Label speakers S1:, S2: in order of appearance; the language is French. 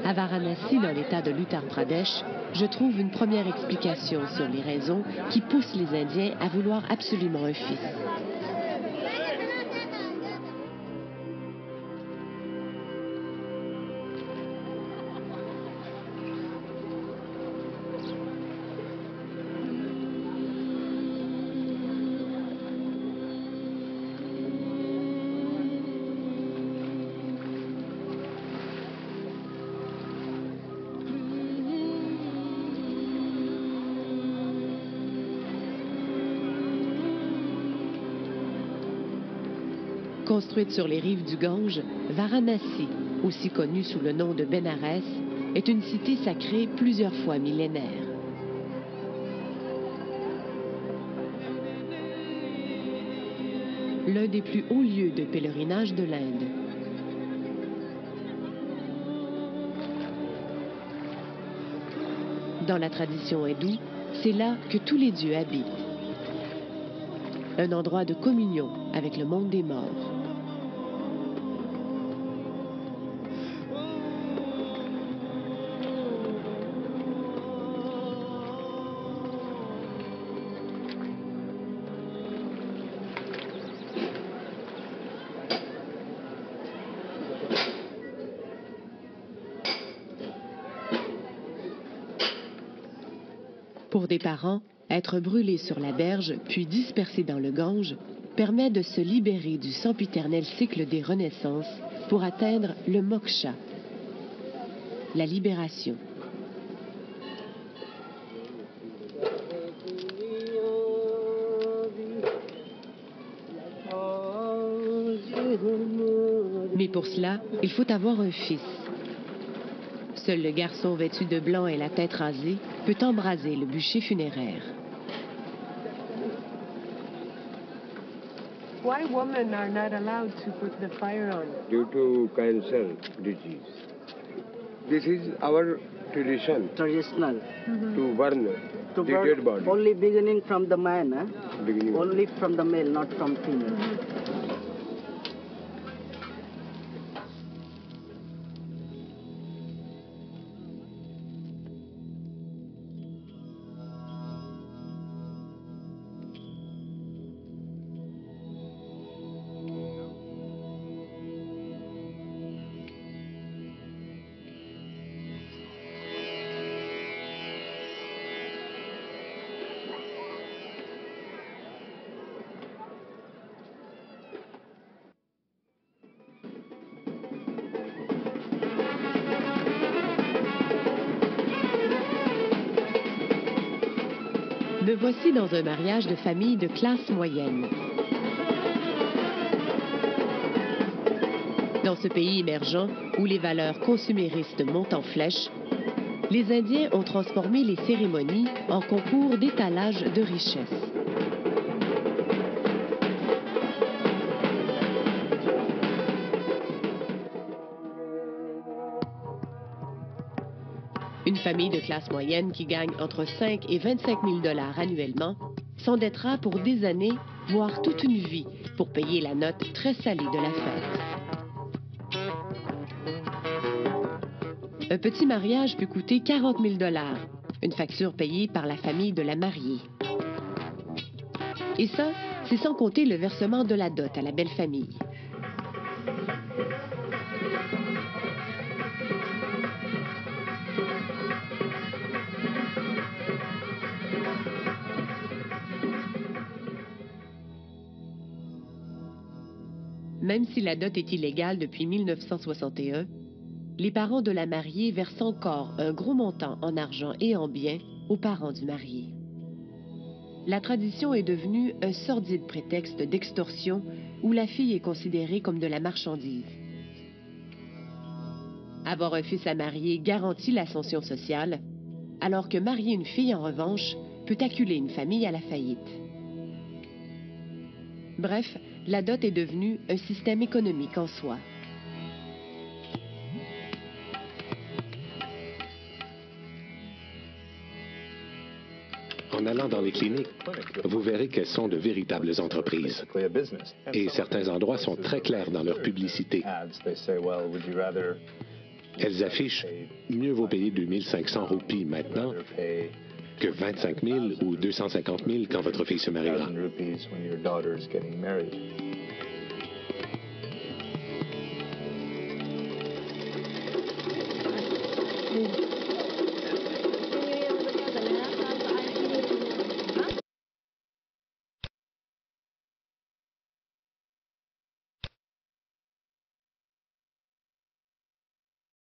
S1: À Varanasi, dans l'État de l'Uttar Pradesh, je trouve une première explication sur les raisons qui poussent les Indiens à vouloir absolument un fils. Construite sur les rives du Gange, Varanasi, aussi connue sous le nom de Bénarès, est une cité sacrée plusieurs fois millénaire. L'un des plus hauts lieux de pèlerinage de l'Inde. Dans la tradition hindoue, c'est là que tous les dieux habitent. Un endroit de communion avec le monde des morts. Pour des parents, être brûlé sur la berge, puis dispersé dans le Gange, permet de se libérer du sempiternel cycle des renaissances pour atteindre le moksha, la libération. Mais pour cela, il faut avoir un fils. Seul le garçon vêtu de blanc et la tête rasée peut embraser le bûcher funéraire.
S2: Why women are not allowed to put the fire on?
S3: Due to cancer disease. This is our tradition.
S4: Traditional.
S3: To burn
S4: To
S3: the
S4: burn
S3: dead body.
S4: only beginning from the man,
S3: Beginning.
S4: only from the male, not from female.
S1: Me voici dans un mariage de famille de classe moyenne. Dans ce pays émergent, où les valeurs consuméristes montent en flèche, les Indiens ont transformé les cérémonies en concours d'étalage de richesses. Une famille de classe moyenne qui gagne entre 5 et 25 000 $ annuellement s'endettera pour des années, voire toute une vie, pour payer la note très salée de la fête. Un petit mariage peut coûter 40 000 $, une facture payée par la famille de la mariée. Et ça, c'est sans compter le versement de la dot à la belle famille. Même si la dot est illégale depuis 1961, les parents de la mariée versent encore un gros montant en argent et en biens aux parents du marié. La tradition est devenue un sordide prétexte d'extorsion où la fille est considérée comme de la marchandise. Avoir un fils à marier garantit l'ascension sociale, alors que marier une fille, en revanche, peut acculer une famille à la faillite. Bref, la dot est devenue un système économique en soi.
S5: En allant dans les cliniques, vous verrez qu'elles sont de véritables entreprises. Et certains endroits sont très clairs dans leur publicité. Elles affichent mieux vaut payer 2500 roupies maintenant que 25 000 ou 250 000 quand votre fille se mariera.